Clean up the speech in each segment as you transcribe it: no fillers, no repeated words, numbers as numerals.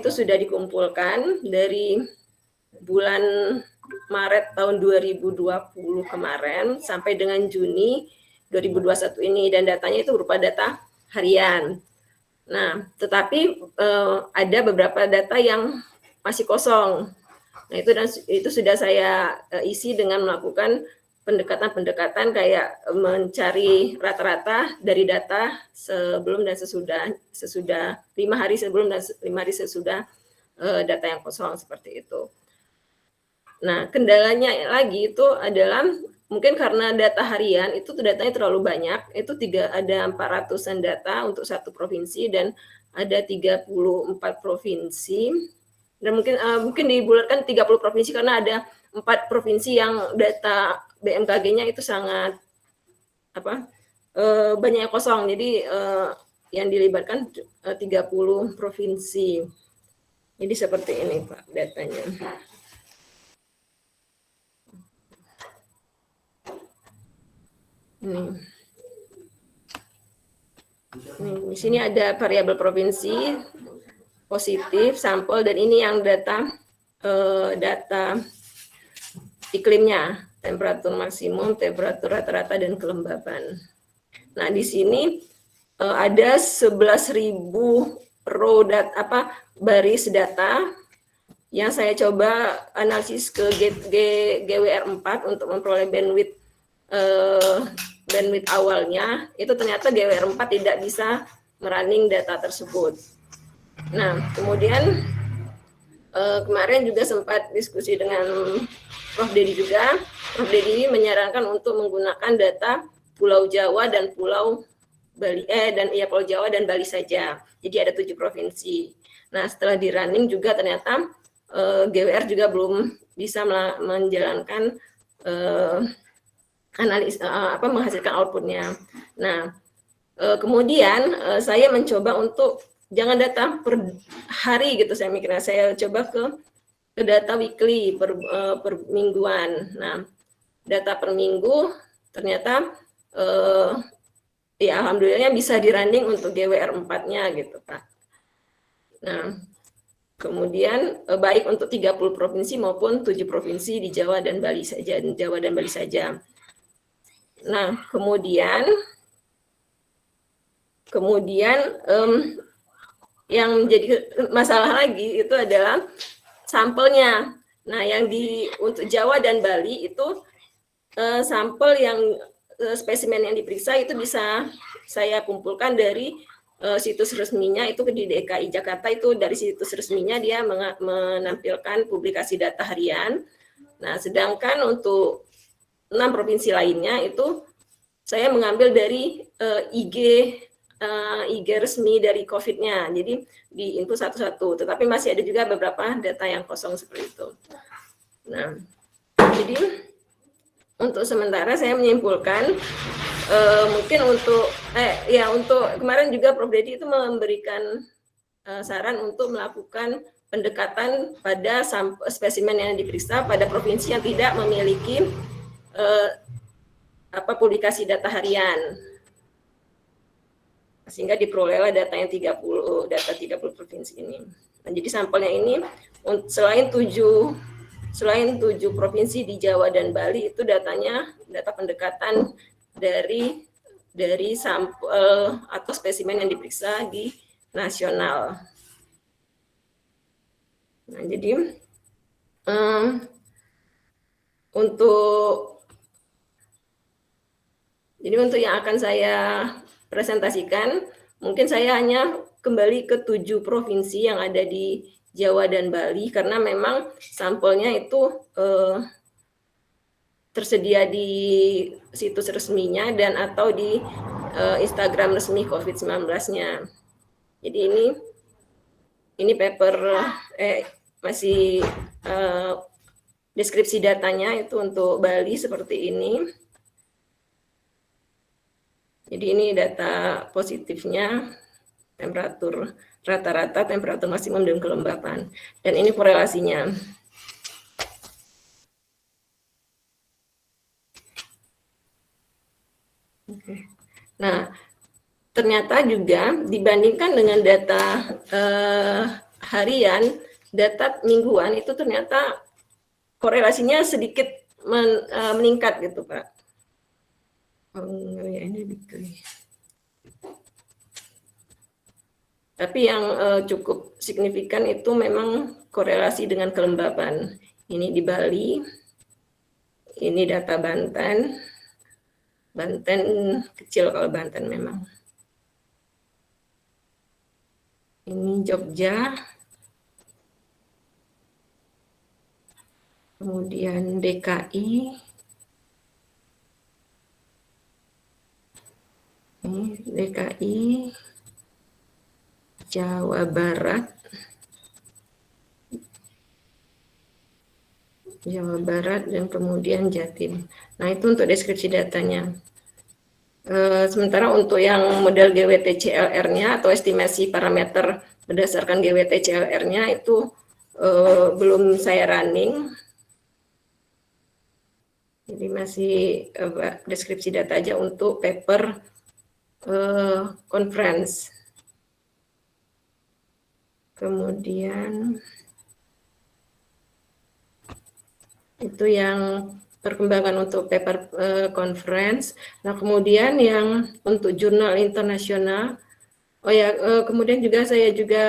itu sudah dikumpulkan dari bulan Maret tahun 2020 kemarin sampai dengan Juni 2021 ini, dan datanya itu berupa data harian. Nah, tetapi ada beberapa data yang masih kosong. Nah, itu sudah saya isi dengan melakukan pendekatan-pendekatan kayak mencari rata-rata dari data sebelum dan sesudah 5 hari sebelum dan 5 hari sesudah data yang kosong seperti itu. Nah, kendalanya lagi itu adalah mungkin karena data harian itu datanya terlalu banyak, itu ada 400-an data untuk satu provinsi dan ada 34 provinsi. Dan mungkin dibulatkan 30 provinsi karena ada 4 provinsi yang data BMKG-nya itu sangat banyak yang kosong. Jadi yang dilibatkan 30 provinsi. Jadi seperti ini Pak datanya. Di sini ada variabel provinsi, positif, sampel, dan ini yang data iklimnya, temperatur maksimum, temperatur rata-rata, dan kelembaban. Nah, di sini ada 11.000 baris data yang saya coba analisis ke GWR4 untuk memperoleh bandwidth awalnya. Itu ternyata GWR4 tidak bisa merunning data tersebut. Nah, kemudian kemarin juga sempat diskusi dengan Prof. Dedi juga. Prof. Dedi menyarankan untuk menggunakan data Pulau Jawa dan Pulau Bali Pulau Jawa dan Bali saja. Jadi ada 7 provinsi. Nah, setelah di running juga ternyata GWR juga belum bisa menjalankan menghasilkan outputnya. Nah, kemudian saya mencoba untuk jangan data per hari gitu, saya mikirnya saya coba ke data weekly per mingguan. Nah, data per minggu ternyata ya alhamdulillahnya bisa di running untuk GWR4-nya gitu Pak. Nah, kemudian baik untuk 30 provinsi maupun 7 provinsi di Jawa dan Bali saja. Nah, kemudian yang menjadi masalah lagi itu adalah sampelnya. Nah, yang untuk Jawa dan Bali itu sampel yang spesimen yang diperiksa itu bisa saya kumpulkan dari situs resminya, itu di DKI Jakarta, itu dari situs resminya dia menampilkan publikasi data harian. Nah, sedangkan untuk 6 provinsi lainnya itu saya mengambil dari IG resmi dari COVID-nya. Jadi di input satu-satu, tetapi masih ada juga beberapa data yang kosong seperti itu. Nah, jadi untuk sementara saya menyimpulkan mungkin untuk kemarin juga Prof. Dedi itu memberikan saran untuk melakukan pendekatan pada spesimen yang diperiksa pada provinsi yang tidak memiliki publikasi data harian, sehingga diperolehlah data yang 30 provinsi ini. Nah, jadi sampelnya ini selain 7 provinsi di Jawa dan Bali itu data pendekatan dari sampel atau spesimen yang diperiksa di nasional. Nah, jadi untuk yang akan saya presentasikan, mungkin saya hanya kembali ke 7 provinsi yang ada di Jawa dan Bali, karena memang sampelnya itu tersedia di situs resminya dan atau di Instagram resmi COVID-19-nya. Jadi ini paper masih deskripsi datanya itu untuk Bali seperti ini. Jadi ini data positifnya, temperatur rata-rata, temperatur maksimum, dan kelembapan. Dan ini korelasinya. Nah, ternyata juga dibandingkan dengan data harian, data mingguan itu ternyata korelasinya sedikit meningkat gitu, Pak. Ya, ini gitu. Tapi yang cukup signifikan itu memang korelasi dengan kelembaban. Ini di Bali, ini data Banten. Banten kecil kalau Banten memang. Ini Jogja. Kemudian DKI. Ini DKI. Jawa Barat. Jawa Barat dan kemudian Jatim. Nah, itu untuk deskripsi datanya. Sementara untuk yang model GWT-CLR-nya atau estimasi parameter berdasarkan GWT-CLR-nya itu belum saya running. Jadi masih deskripsi data aja untuk paper conference. Kemudian itu yang perkembangan untuk paper conference. Nah, kemudian yang untuk jurnal internasional, kemudian juga saya juga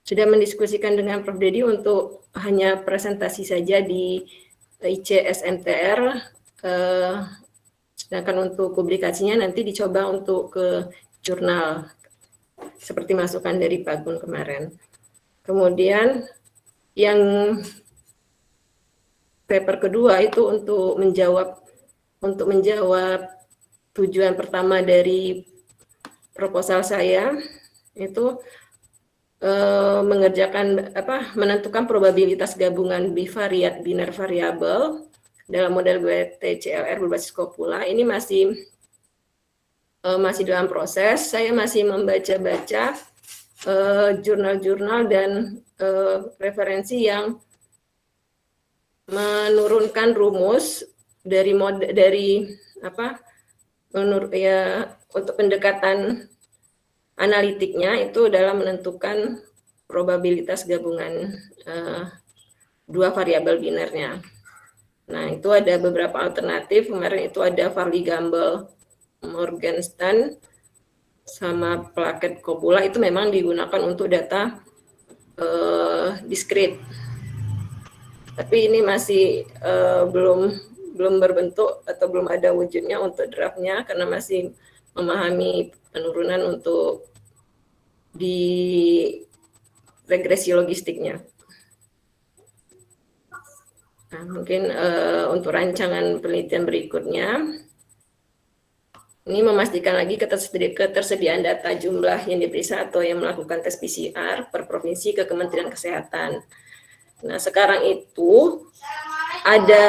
sudah mendiskusikan dengan Prof. Dedi untuk hanya presentasi saja di ICSNTR, sedangkan untuk publikasinya nanti dicoba untuk ke jurnal, seperti masukan dari Pak Gun kemarin. Kemudian yang paper kedua itu untuk menjawab tujuan pertama dari proposal saya, itu menentukan probabilitas gabungan bivariat biner variabel dalam model GWT-CLR berbasis Copula. Ini masih dalam proses. Saya masih membaca-baca jurnal-jurnal dan referensi yang menurunkan rumus untuk pendekatan analitiknya itu dalam menentukan probabilitas gabungan dua variabel binernya. Nah, itu ada beberapa alternatif. Kemarin itu ada Farley Gamble, Morgenstern, sama Plaket Copula. Itu memang digunakan untuk data diskrit. Tapi ini masih belum berbentuk atau belum ada wujudnya untuk draftnya karena masih memahami penurunan untuk di regresi logistiknya. Nah, mungkin untuk rancangan penelitian berikutnya, ini memastikan lagi ketersediaan data jumlah yang diperiksa atau yang melakukan tes PCR per provinsi ke Kementerian Kesehatan. Nah, sekarang itu ada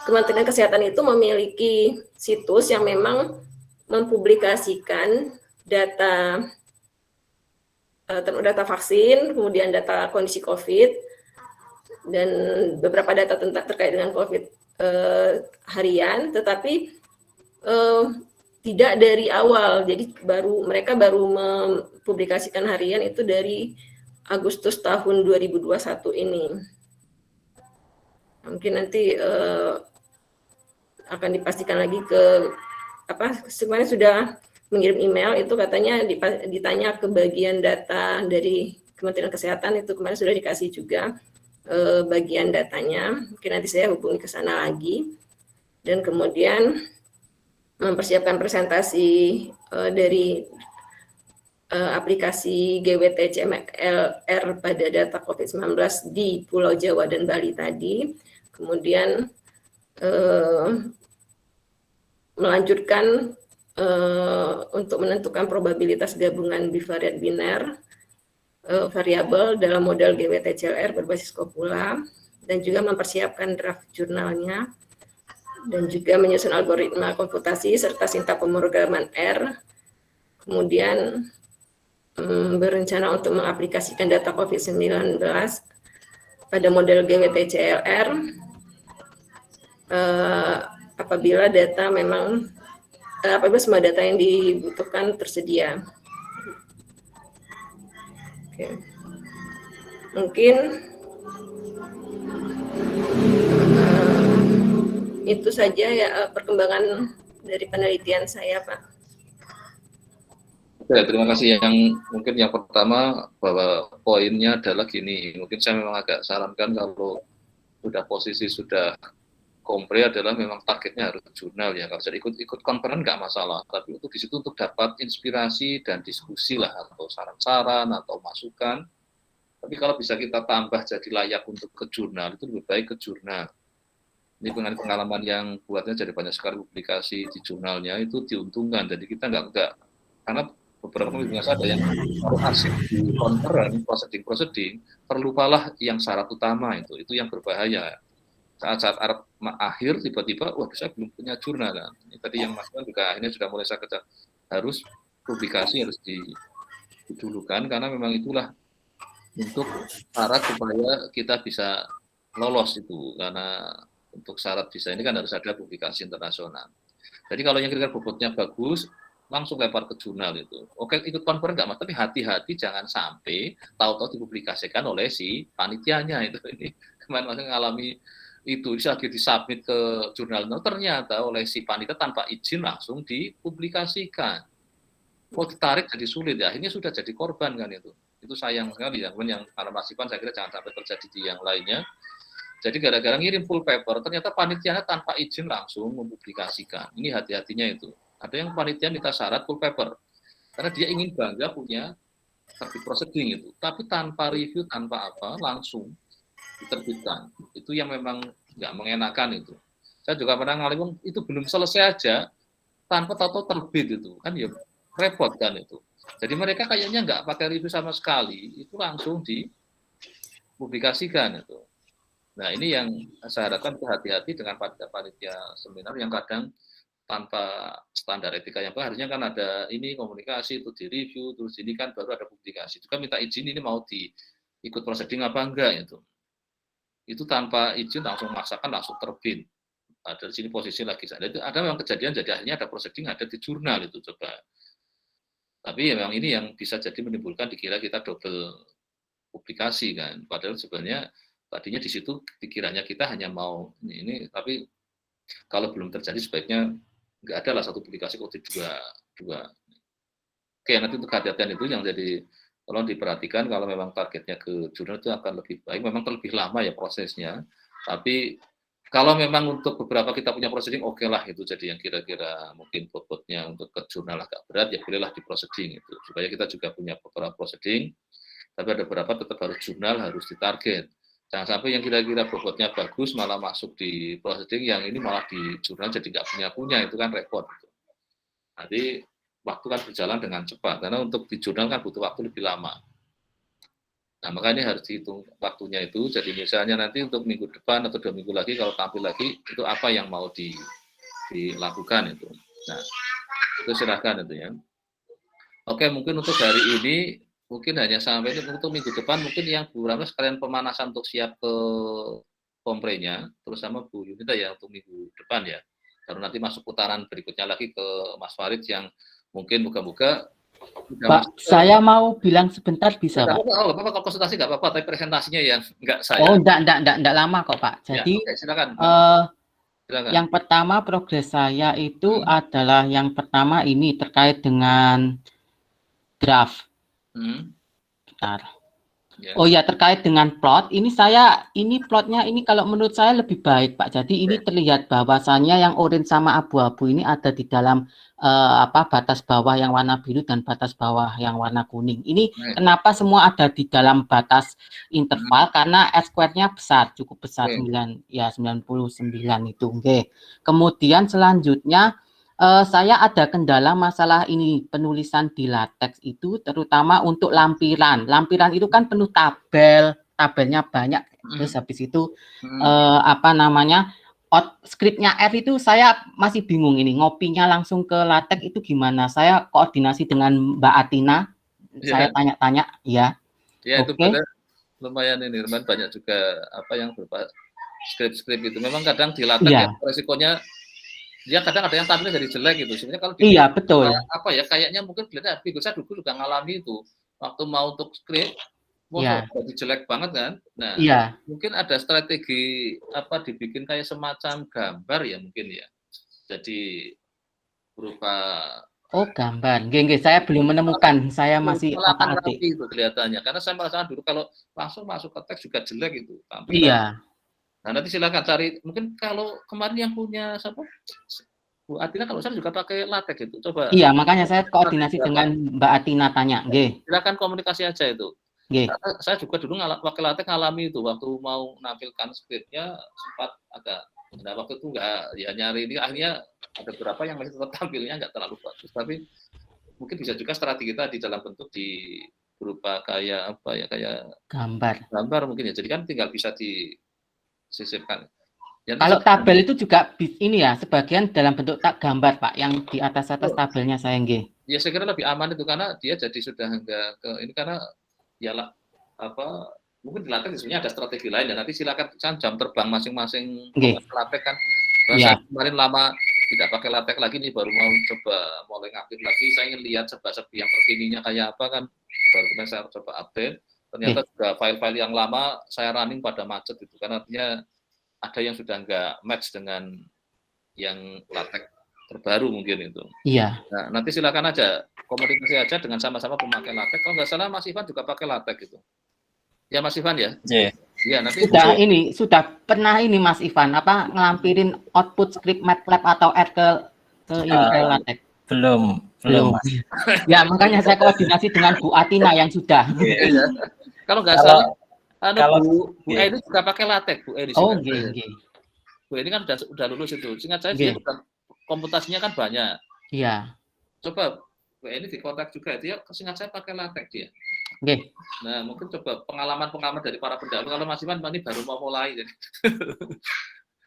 Kementerian Kesehatan itu memiliki situs yang memang mempublikasikan data vaksin, kemudian data kondisi COVID, dan beberapa data terkait dengan COVID harian, tetapi tidak dari awal. Jadi mereka baru mempublikasikan harian itu dari Agustus tahun 2021 ini. Mungkin nanti akan dipastikan lagi sebenarnya sudah mengirim email itu katanya ditanya ke bagian data dari Kementerian Kesehatan, itu kemarin sudah dikasih juga bagian datanya. Mungkin nanti saya hubungi ke sana lagi. Dan kemudian mempersiapkan presentasi dari aplikasi GWT-CLR pada data COVID-19 di Pulau Jawa dan Bali tadi. Kemudian melanjutkan untuk menentukan probabilitas gabungan bivariat biner variabel dalam model GWT-CLR berbasis Copula, dan juga mempersiapkan draft jurnalnya, dan juga menyusun algoritma komputasi serta sintak pemrograman R. Kemudian berencana untuk mengaplikasikan data COVID-19 pada model GWT-CLR apabila semua data yang dibutuhkan tersedia. Oke. Mungkin itu saja ya perkembangan dari penelitian saya, Pak. Oke, terima kasih. Yang pertama bahwa poinnya adalah gini, mungkin saya memang agak sarankan kalau sudah posisi sudah kompre adalah memang targetnya harus jurnal ya. Kalau jadi ikut konferen nggak masalah, tapi untuk di situ untuk dapat inspirasi dan diskusi lah atau saran-saran atau masukan. Tapi kalau bisa kita tambah jadi layak untuk ke jurnal, itu lebih baik ke jurnal. Ini pengalaman yang buatnya jadi banyak sekali publikasi di jurnalnya itu diuntungkan. Jadi kita nggak karena beberapa pembimbing ada yang harus asik di konferen, proceeding, terlupalah yang syarat utama itu yang berbahaya. Saat akhir tiba-tiba, waduh saya belum punya jurnal. Kan? Ini tadi yang Mas juga akhirnya sudah mulai saya kerja harus publikasi harus didulukan karena memang itulah untuk syarat supaya kita bisa lolos itu karena untuk syarat bisa ini kan harus ada publikasi internasional. Jadi kalau yang kira-kira bobotnya bagus langsung lempar ke jurnal itu. Oke ikut konferen nggak mas, tapi hati-hati jangan sampai tahu-tahu dipublikasikan oleh si panitianya itu. Ini kemarin mas mengalami itu lagi disubmit ke jurnal, ternyata oleh si panitia tanpa izin langsung dipublikasikan. Mau ditarik jadi sulit ya, akhirnya sudah jadi korban kan itu. Itu sayang sekali ya, yang para masipan saya kira jangan sampai terjadi di yang lainnya. Jadi gara-gara ngirim full paper, ternyata panitianya tanpa izin langsung mempublikasikan. Ini hati-hatinya itu. Ada yang panitia minta syarat full paper, karena dia ingin bangga punya terbit proceeding itu. Tapi tanpa review, tanpa apa, langsung diterbitkan. Itu yang memang nggak mengenakan itu. Saya juga pernah ngalamin itu belum selesai aja, tanpa tahu-tahu terbit itu. Kan ya repot kan itu. Jadi mereka kayaknya nggak pakai review sama sekali, itu langsung dipublikasikan itu. Nah ini yang saya harapkan hati-hati dengan panitia seminar yang kadang tanpa standar etika yang baik, harusnya kan ada ini komunikasi itu di review, terus ini kan baru ada publikasi. Juga minta izin ini mau ikut proceeding apa enggak itu. Itu tanpa izin langsung memaksakan langsung terbit. Ada di sini posisi lagi. Ada memang kejadian jadi akhirnya ada proceeding ada di jurnal itu coba. Tapi memang ini yang bisa jadi menimbulkan dikira kita double publikasi kan. Padahal sebenarnya tadinya di situ dikiranya kita hanya mau ini tapi kalau belum terjadi sebaiknya nggak ada lah satu publikasi kok dua. Oke, nanti untuk kehati-hatian itu yang jadi tolong diperhatikan kalau memang targetnya ke jurnal itu akan lebih baik. Memang terlebih lama ya prosesnya. Tapi kalau memang untuk beberapa kita punya proceeding, oke lah itu jadi yang kira-kira mungkin bobotnya untuk ke jurnal agak berat, ya bolehlah di proceeding itu. Supaya kita juga punya beberapa proceeding, tapi ada beberapa tetap harus jurnal, harus ditarget. Jangan sampai yang kira-kira bobotnya bagus malah masuk di proceeding, yang ini malah di jurnal jadi nggak punya, itu kan repot. Gitu. Nanti waktu kan berjalan dengan cepat, karena untuk di jurnal kan butuh waktu lebih lama. Nah, makanya harus dihitung waktunya itu. Jadi misalnya nanti untuk minggu depan atau 2 minggu lagi kalau tampil lagi itu apa yang mau dilakukan itu. Nah, itu silahkan itu ya. Oke, mungkin untuk hari ini mungkin hanya sampai ini. Untuk minggu depan mungkin yang Bu Ramla sekalian pemanasan untuk siap ke komprenya, terus sama Bu Yunita ya untuk minggu depan ya. Baru nanti masuk putaran berikutnya lagi ke Mas Farid yang mungkin buka-buka. Pak, saya mau bilang sebentar bisa, Pak? Oh, Bapak kalau konsultasi nggak apa-apa, tapi presentasinya yang nggak saya. Oh, enggak lama kok, Pak. Jadi, ya, silakan. Silakan. Yang pertama progres saya itu adalah yang pertama ini terkait dengan draft. Bentar. Ya. Oh ya, terkait dengan plot, ini plotnya ini kalau menurut saya lebih baik, Pak. Jadi ini terlihat bahwasannya yang orange sama abu-abu ini ada di dalam batas bawah yang warna biru dan batas bawah yang warna kuning. Ini kenapa semua ada di dalam batas interval? Karena S-square-nya besar, cukup besar, 99 itu. Oke. Kemudian selanjutnya saya ada kendala masalah ini penulisan di latex itu terutama untuk lampiran. Lampiran itu kan penuh tabelnya banyak. Terus habis itu skripnya R itu saya masih bingung ini, ngopinya langsung ke latex itu gimana? Saya koordinasi dengan Mbak Atina, saya tanya-tanya, ya. Ya itu lumayan ini, banyak juga yang berupa skrip itu. Memang kadang di latex ya resikonya, dia kadang ada yang tampilnya jadi jelek gitu. Sebenarnya kalau betul. Kayaknya mungkin kelihatan, saya dulu juga ngalami itu. waktu mau untuk script, jadi jelek banget kan. Nah, mungkin ada strategi apa dibikin kayak semacam gambar ya mungkin ya. Jadi berupa gambar. Nggih, saya belum menemukan. Saya masih otak-atik. Itu kelihatannya. Karena saya merasakan dulu kalau langsung masuk ke teks juga jelek itu. Iya. Nah, nanti silakan cari. Mungkin kalau kemarin yang punya siapa? Bu Atina kalau saya juga pakai latex itu. Coba. Iya, makanya saya koordinasi dengan Mbak Atina tanya. Nggih. Silakan komunikasi aja itu. Nggih. Saya juga dulu pakai latex ngalami itu waktu mau nampilkan skripnya sempat agak. Nah, waktu itu enggak ya nyari ini akhirnya ada beberapa yang masih tetap tampilnya nggak terlalu bagus, tapi mungkin bisa juga strategi kita di dalam bentuk berupa kayak apa ya, kayak gambar mungkin ya, jadi kan tinggal bisa disisipkan. Ya, kalau tabel itu juga ini ya, sebagian dalam bentuk gambar Pak, yang di atas tabelnya saya nggih. Ya saya kira lebih aman itu karena dia jadi sudah enggak ke ini karena ya apa mungkin di latex sebenarnya ada strategi lain dan nanti silakan jam terbang masing-masing latex kan. Saya kemarin lama tidak pakai latex lagi nih, baru mau coba mulai ngaktif lagi. Saya ingin lihat serba-serbi yang terkininya kayak apa kan. Baru kemarin saya coba update. Ternyata juga file-file yang lama saya running pada macet itu. Karena artinya ada yang sudah nggak match dengan yang latex terbaru mungkin itu. Iya. Nah, nanti silakan aja komunikasi aja dengan sama-sama pemakai latex. Kalau nggak salah Mas Ivan juga pakai latex gitu. Ya Mas Ivan ya. Iya, nanti sudah pernah ini Mas Ivan lampirin output script MATLAB atau add ke latex. Belum. Mas. Ya, makanya saya koordinasi dengan Bu Atina yang sudah. Iya. Kalau nggak salah Bu Eni juga pakai latex, Bu Eni. Oh, nggih. Bu Eni kan udah lulus itu. Seingat saya dia komputasinya kan banyak. Iya. Coba Bu Eni di kontak juga dia, seingat saya pakai latex dia. Oke. Nah, mungkin coba pengalaman dari para pendahulu. Kalau Mas Ivan ini baru mau mulai, jadi.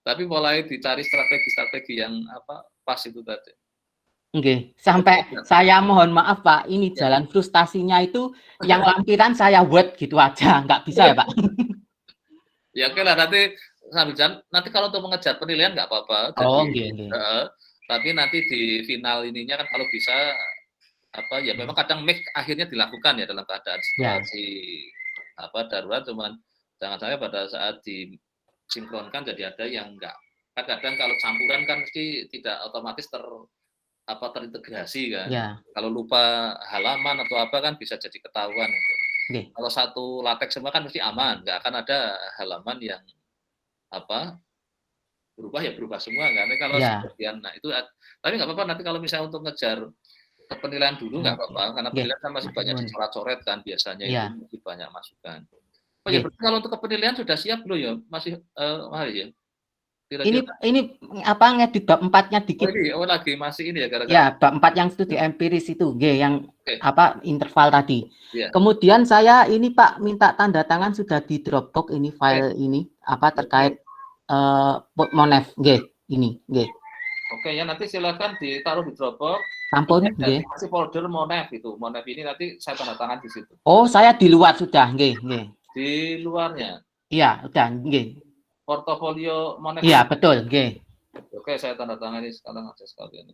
Tapi mulai dicari strategi-strategi yang pas itu tadi. Oke. Sampai saya mohon maaf Pak, ini jalan frustasinya itu yang lampiran saya buat gitu aja, nggak bisa ya Pak. Ya oke lah, nanti sambil jalan. Nanti kalau untuk mengejar penilaian nggak apa-apa. Tapi nanti di final ininya kan kalau bisa ya memang kadang mix akhirnya dilakukan ya dalam keadaan situasi darurat, cuman jangan sampai pada saat disinkronkan jadi ada yang enggak. Kadang kalau campuran kan mesti tidak otomatis terintegrasi kan. Kalau lupa halaman atau apa kan bisa jadi ketahuan gitu. Kalau satu latex semua kan mesti aman, nggak akan ada halaman yang berubah semua kan. Kalau sebagian itu tapi nggak apa-apa nanti kalau misalnya untuk ngejar penilaian dulu nggak apa-apa karena penilaian kan masih banyak dicoret-coret kan biasanya itu masih banyak masukan. Oh ya, berarti kalau untuk penilaian sudah siap belum ya? Masih Hari ya? Kira-kira. Ini ngedit bab 4-nya dikit. Lagi masih ini ya gara-gara. Ya, bab 4 yang studi empiris itu, yang interval tadi. Kemudian saya ini Pak minta tanda tangan sudah di Dropbox ini file ini terkait Monef, ini. Oke ya, nanti silakan ditaruh di Dropbox. Sampun, kasih folder Monef itu. Monef ini nanti saya tanda tangan di situ. Oh, saya di luar sudah, Di luarnya. Iya, udah, Portofolio Monef. Iya, betul, Oke, saya tanda tangan ini sekarang aja sekalian.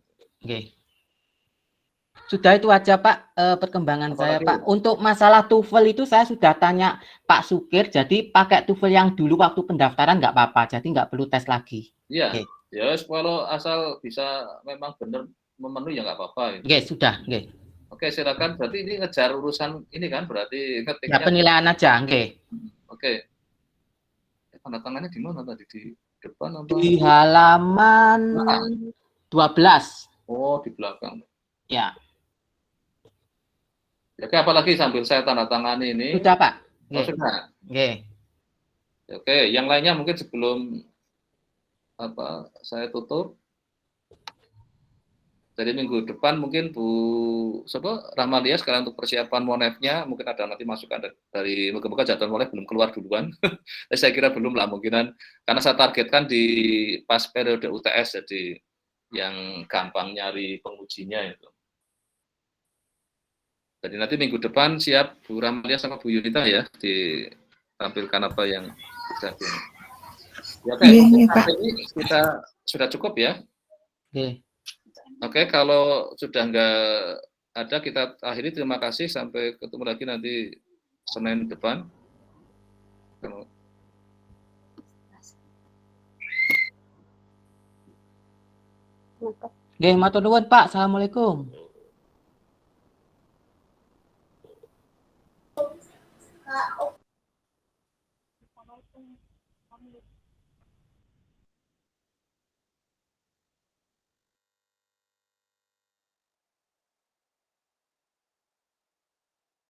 Sudah itu aja Pak perkembangan saya Pak. Untuk masalah TOEFL itu saya sudah tanya Pak Sukir, jadi pakai TOEFL yang dulu waktu pendaftaran nggak apa-apa, jadi nggak perlu tes lagi. Iya. Ya, kalau asal bisa memang benar memenuhi ya nggak apa-apa. Sudah. Oke, silakan. Berarti ini ngejar urusan ini kan, berarti ketiknya. Ya, penilaian aja, Oke. Tanda tangannya di mana tadi? Di depan apa? Di halaman 12. Oh, di belakang. Ya. Oke, apalagi sambil saya tanda tangan ini. Sudah, Pak. Sudah. Oke, yang lainnya mungkin sebelum saya tutup. Jadi minggu depan mungkin Bu Rahmalia sekarang untuk persiapan Monef-nya mungkin ada nanti masukan dari moga-moga jadwal Monef belum keluar duluan. Saya kira belum lah mungkinan karena saya targetkan di pas periode UTS jadi yang gampang nyari pengujinya itu. Jadi nanti minggu depan siap Bu Rahmalia sama Bu Yunita ya ditampilkan apa yang sudah oke, ini kita sudah cukup ya. Oke. Oke, kalau sudah nggak ada, kita akhiri. Terima kasih, sampai ketemu lagi nanti Senin depan. Nggih, matur nuwun Pak. Assalamualaikum.